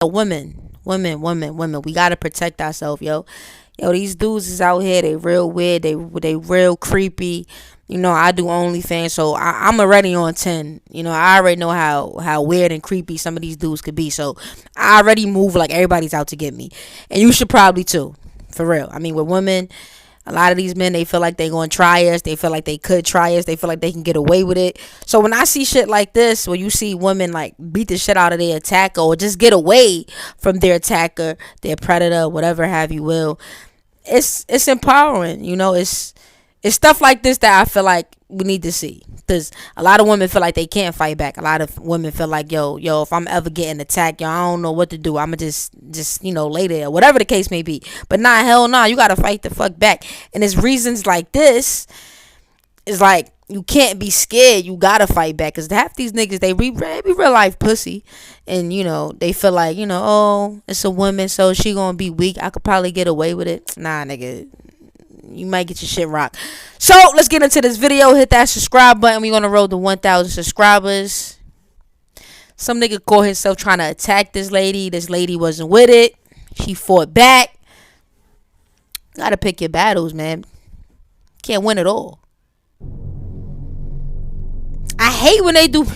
Women. We gotta protect ourselves, yo. Yo, these dudes is out here. They real weird. They real creepy. I do OnlyFans, so I'm already on 10. I already know how weird and creepy some of these dudes could be. So I already move like everybody's out to get me, and you should probably too, for real. I mean, with women, a lot of these men, they feel like they gonna try us. They feel like they could try us. They feel like they can get away with it. So when I see shit like this, when you see women like beat the shit out of their attacker or just get away from their attacker, their predator, whatever have you will, it's empowering. It's stuff like this that I feel like we need to see. Because a lot of women feel like they can't fight back. A lot of women feel like, yo, if I'm ever getting attacked, yo, I don't know what to do. I'ma just lay there, whatever the case may be. But nah, hell nah, you gotta fight the fuck back. And it's reasons like this. It's like you can't be scared. You gotta fight back. Cause half these niggas, they be real life pussy, and they feel like oh, it's a woman, so she gonna be weak. I could probably get away with it. Nah, nigga, you might get your shit rocked. So let's get into this video. Hit that subscribe button. We're gonna roll to 1,000 subscribers. Some nigga caught himself trying to attack this lady. This lady wasn't with it. She fought back. Gotta pick your battles, man. Can't win it all. I hate when they do.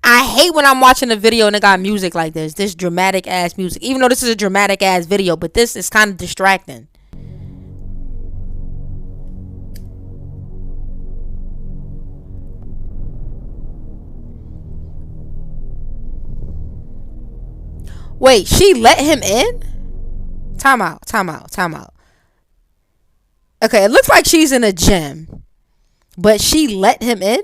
I hate when I'm watching a video and they got music like this dramatic ass music. Even though this is a dramatic ass video, but this is kind of distracting. Wait, she let him in? Time out. Okay, it looks like she's in a gym, but she let him in?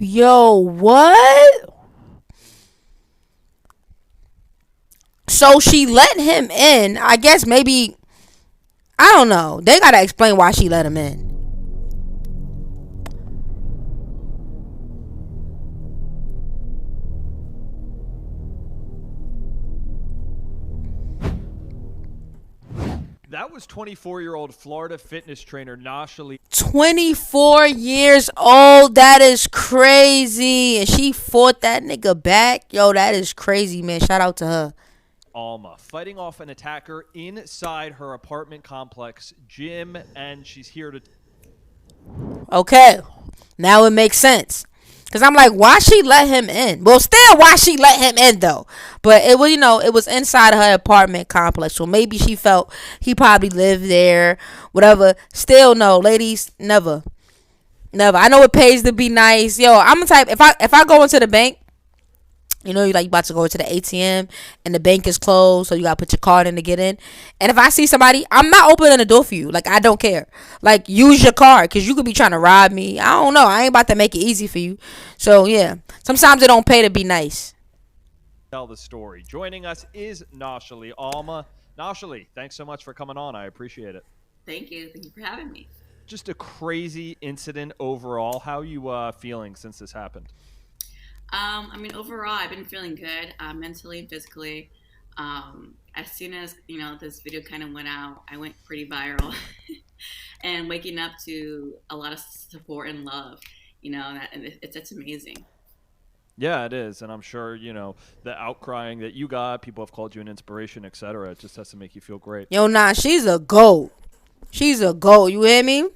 Yo, what? So she let him in. I guess maybe, I don't know. They gotta explain why she let him in. That was 24-year-old Florida fitness trainer Nasha Lee. 24 years old. That is crazy. And she fought that nigga back. Yo, that is crazy, man. Shout out to her. Alma fighting off an attacker inside her apartment complex gym, and she's here to. Okay, now it makes sense. Cause I'm like, why she let him in? Well, still, why she let him in though? But it was, it was inside her apartment complex, so maybe she felt he probably lived there, whatever. Still, no, ladies, never. I know it pays to be nice. Yo, I'm the type. If I go into the bank, you about to go to the ATM and the bank is closed, so you gotta put your card in to get in. And if I see somebody, I'm not opening the door for you. Like, I don't care. Like, use your card, because you could be trying to rob me. I don't know. I ain't about to make it easy for you. So, yeah. Sometimes it don't pay to be nice. Tell the story. Joining us is Nasha Lee. Alma. Nasha Lee, thanks so much for coming on. I appreciate it. Thank you for having me. Just a crazy incident overall. How are you feeling since this happened? Overall, I've been feeling good, mentally and physically. As soon as, this video kind of went out, I went pretty viral. And waking up to a lot of support and love, it's amazing. Yeah, it is. And I'm sure, the outcrying that you got, people have called you an inspiration, etc. It just has to make you feel great. Yo, nah, she's a GOAT. You hear me?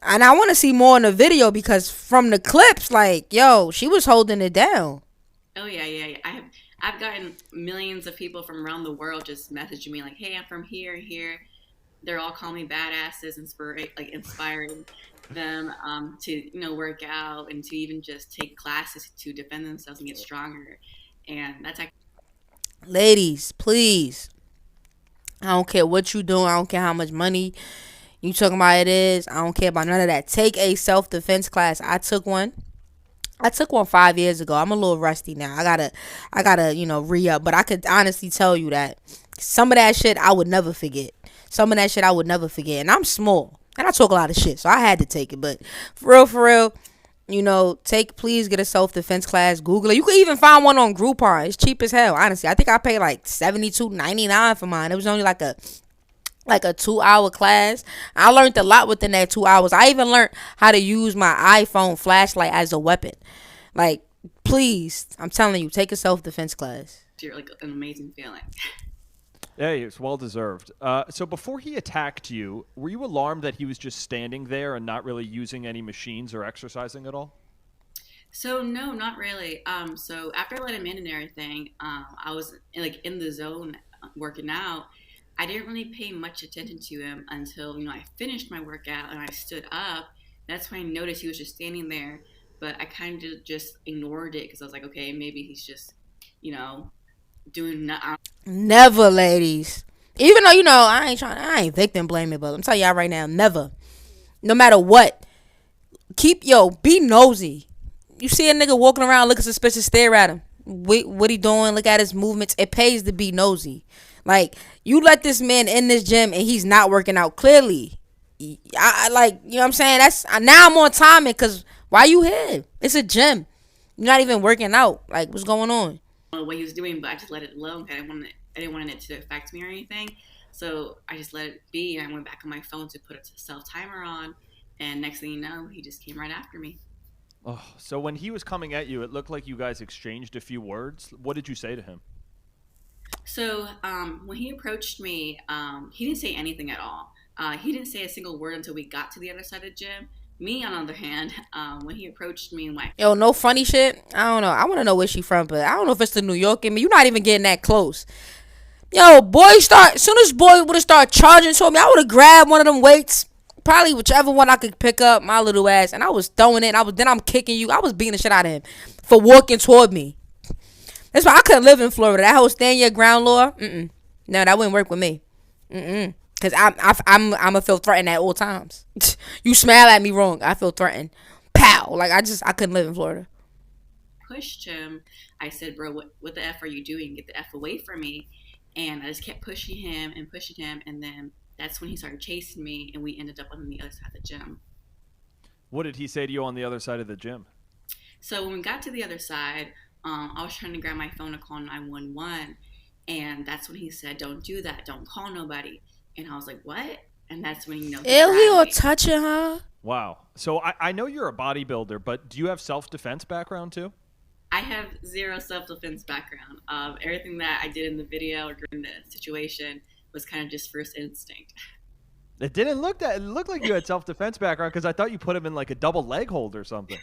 And I want to see more in the video, because from the clips, like, yo, she was holding it down. Oh, yeah. I've gotten millions of people from around the world just messaging me like, hey, I'm from here. They're all calling me badasses, inspiring them to, work out and to even just take classes to defend themselves and get stronger. And that's actually... Ladies, please. I don't care what you doing. I don't care how much money you talking about it is. I don't care about none of that. Take a self-defense class. I took one 5 years ago. I'm a little rusty now. I gotta, re-up. But I could honestly tell you that some of that shit I would never forget. And I'm small. And I talk a lot of shit. So I had to take it. But for real, Please get a self defense class. Google it. You could even find one on Groupon. It's cheap as hell. Honestly, I think I paid like $72.99 for mine. It was only like a 2 hour class. I learned a lot within that 2 hours. I even learned how to use my iPhone flashlight as a weapon. Like, please, I'm telling you, take a self defense class. You're like an amazing feeling. Hey, it's well deserved. So before he attacked you, were you alarmed that he was just standing there and not really using any machines or exercising at all? So no, not really. So after I let him in and everything, I was like in the zone working out. I didn't really pay much attention to him until I finished my workout and I stood up. That's when I noticed he was just standing there, but I kind of just ignored it because I was like, okay, maybe he's just you know doing not. Never, ladies. Even though I ain't victim blaming, but I'm telling y'all right now, never. No matter what, be nosy. You see a nigga walking around looking suspicious, stare at him. Wait, what he doing? Look at his movements. It pays to be nosy. Like, you let this man in this gym and he's not working out clearly. I like, you know what I'm saying? That's now I'm on timing because why you here? It's a gym. You're not even working out. Like, what's going on? What he was doing, but I just let it alone. I didn't want it to affect me or anything. So I just let it be. And I went back on my phone to put a self timer on. And next thing you know, he just came right after me. Oh, so when he was coming at you, it looked like you guys exchanged a few words. What did you say to him? So when he approached me, he didn't say anything at all. He didn't say a single word until we got to the other side of the gym. Me, on the other hand, when he approached me, like, Yo, no funny shit. I don't know. I want to know where she from, but I don't know if it's the New York in me. You're not even getting that close. Yo, as soon as boy would have started charging to me, I would have grabbed one of them weights, probably whichever one I could pick up, my little ass, and I was throwing it. Then I'm kicking you. I was beating the shit out of him for walking toward me. That's why I couldn't live in Florida. That whole stand your ground law, no, that wouldn't work with me. Cause I'm gonna feel threatened at all times. You smile at me wrong, I feel threatened. Pow! Like I couldn't live in Florida. pushed him. I said, bro, what the F are you doing? Get the F away from me. And I just kept pushing him. And then that's when he started chasing me. And we ended up on the other side of the gym. What did he say to you on the other side of the gym? So when we got to the other side, I was trying to grab my phone to call 911. And that's when he said, don't do that. Don't call nobody. And I was like, what? And that's when, he Ew, he grabbed all me. touching her. Wow. So I know you're a bodybuilder, but do you have self-defense background too? I have zero self-defense background. Everything that I did in the video or during the situation was kind of just first instinct. It didn't look that. It looked like you had self-defense background because I thought you put him in like a double leg hold or something.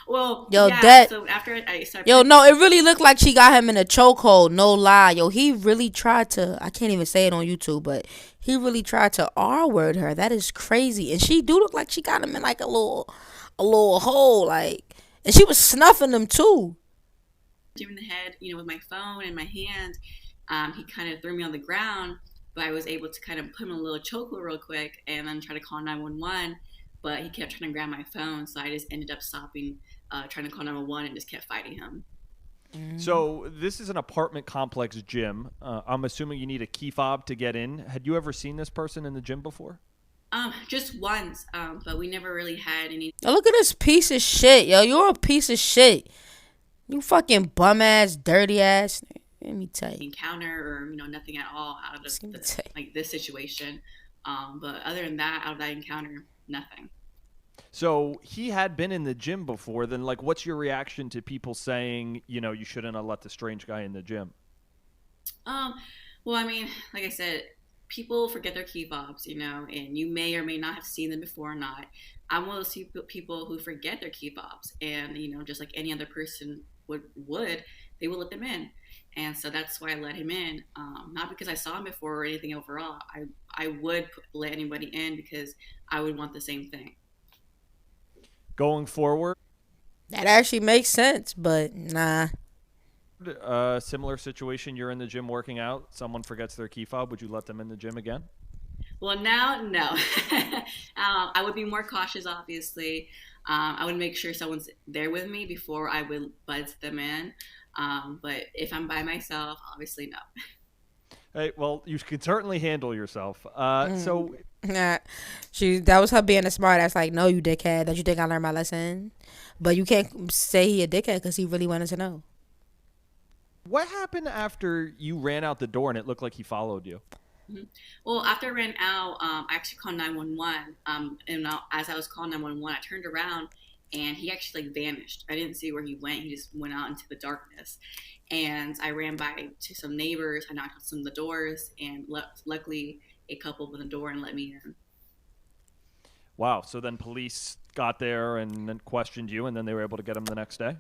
Well, Yo, yeah. So after I started, Yo, no, it really looked like she got him in a chokehold. No lie. Yo, he really tried to. I can't even say it on YouTube, but he really tried to R-word her. That is crazy. And she do look like she got him in like a little hole, like, and she was snuffing him too. in the head, with my phone in my hand, he kind of threw me on the ground, but I was able to kind of put him in a little chokehold real quick and then try to call 911. But he kept trying to grab my phone, so I just ended up stopping, trying to call 911 and just kept fighting him. So this is an apartment complex gym. I'm assuming you need a key fob to get in. Had you ever seen this person in the gym before? Just once, but we never really had any Yo, look at this piece of shit, yo. You're a piece of shit. You fucking bum ass, dirty ass. Let me tell you. encounter or nothing at all out of Let me tell you. like this situation. But other than that, out of that encounter, nothing. So he had been in the gym before. Then, like, what's your reaction to people saying, you shouldn't have let the strange guy in the gym? Um, well, I mean, like I said, people forget their key fobs, and you may or may not have seen them before or not. I'm one of those people who forget their key fobs, and just like any other person would, they will let them in, and so that's why I let him in. Not because I saw him before or anything overall. I would let anybody in because I would want the same thing. Going forward, That actually makes sense, but nah. similar situation. You're in the gym working out. Someone forgets their key fob. Would you let them in the gym again? Well, now, no. I would be more cautious, obviously. I would make sure someone's there with me before I would buzz them in. But if I'm by myself, obviously, no. Hey, well, you can certainly handle yourself. So Nah, that was her being a smart ass. Like, no, you dickhead. That you think I learned my lesson, but you can't say he a dickhead because he really wanted to know. What happened after you ran out the door and it looked like he followed you? Mhm. Well, after I ran out, I actually called 911. And as I was calling 911, I turned around and he actually like vanished. I didn't see where he went. He just went out into the darkness. And I ran by to some neighbors. I knocked on some of the doors, and luckily, a couple opened the door and let me in. Wow. So then police got there and then questioned you, and then they were able to get him the next day?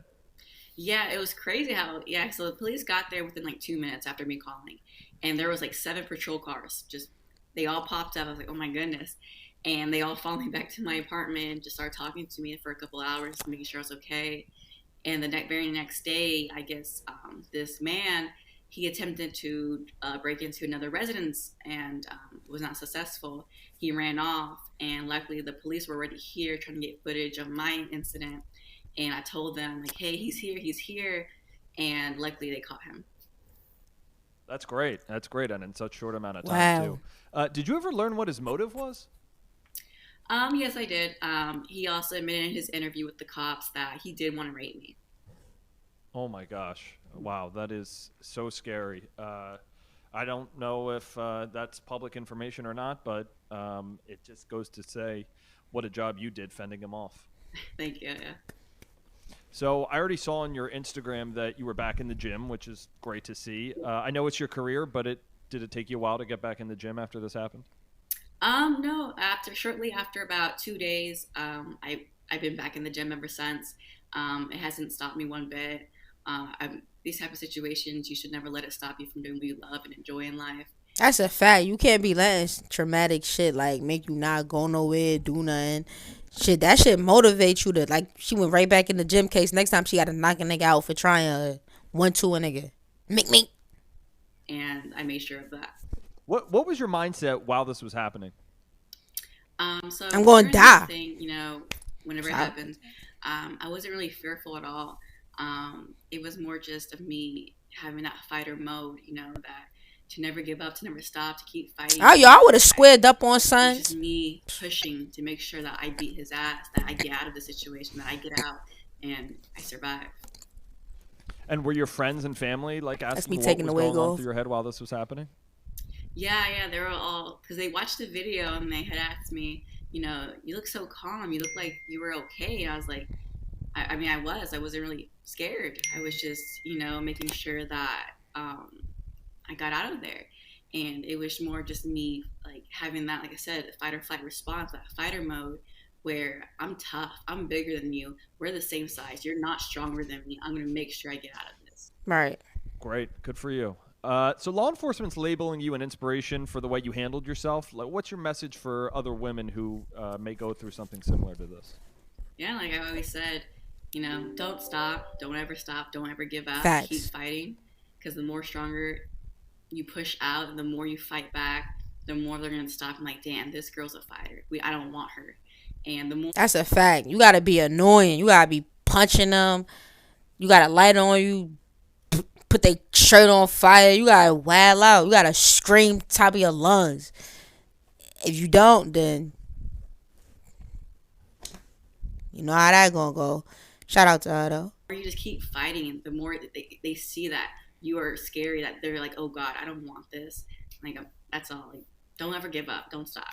Yeah, it was crazy how yeah. So the police got there within like 2 minutes after me calling, and there was like seven patrol cars. Just they all popped up. I was like, oh my goodness, and they all followed me back to my apartment. Just started talking to me for a couple hours, making sure I was okay. And the very next day, I guess this man he attempted to break into another residence and was not successful. He ran off, and luckily the police were already here trying to get footage of my incident. And I told them like, "Hey, he's here," and luckily they caught him. That's great. That's great. And in such short amount of time, Wow. too. Did you ever learn what his motive was? Yes, I did. He also admitted in his interview with the cops that he did want to rape me. Oh my gosh. Wow. That is so scary. I don't know if that's public information or not, but it just goes to say what a job you did fending him off. Thank you. Yeah. So I already saw on your Instagram that you were back in the gym, which is great to see. I know it's your career, but did it take you a while to get back in the gym after this happened? No. After shortly after about 2 days, I've been back in the gym ever since. It hasn't stopped me one bit. These type of situations, you should never let it stop you from doing what you love and enjoy in life. That's a fact. You can't be letting traumatic shit like make you not go nowhere, do nothing. Shit, that shit motivate you to like. She went right back in the gym case. Next time she got to knock a nigga out for trying one two a nigga. Make me. And I made sure of that. What was your mindset while this was happening? I'm So going to during the whole die. thing, whenever it Child. happened, I wasn't really fearful at all. It was more just of me having that fighter mode, that to never give up, to never stop, to keep fighting, Oh, to yo, never I would have quit. squared up on It was just sons. me pushing to make sure that I beat his ass, that I get out of the situation, that I get out, and I survive. And were your friends and family That's asking me what taking was the going wig on through off. your head while this was happening? Yeah, yeah, they were all because they watched the video and they had asked me, you look so calm. You look like you were okay. And I was like, I mean, I wasn't really scared. I was just, making sure that I got out of there. And it was more just me, like, having that, like I said, fight or flight response, that fighter mode where I'm tough. I'm bigger than you. We're the same size. You're not stronger than me. I'm going to make sure I get out of this. Right. Great, good for you. So law enforcement's labeling you an inspiration for the way you handled yourself. Like, what's your message for other women who may go through something similar to this? Yeah, like I always said, don't stop. Don't ever stop. Don't ever give up. Keep Facts. fighting because the more stronger you push out and the more you fight back, the more they're going to stop and like, damn, this girl's a fighter. I don't want her. And the more That's a fact. You gotta be annoying. You gotta be punching them. You gotta light on you. Put their shirt on fire. You gotta wail out. You gotta scream top of your lungs. If you don't, then you know how that gonna go. Shout out to her though. you just keep fighting, the more that they see that you are scary, that they're like, oh God, I don't want this. Like, that's all. Like, don't ever give up. Don't stop.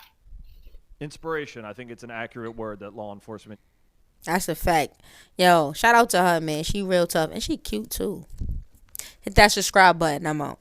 Inspiration, I think it's an accurate word that law enforcement. That's a fact. Yo, shout out to her, man. She real tough and she cute too. Hit that subscribe button. I'm out.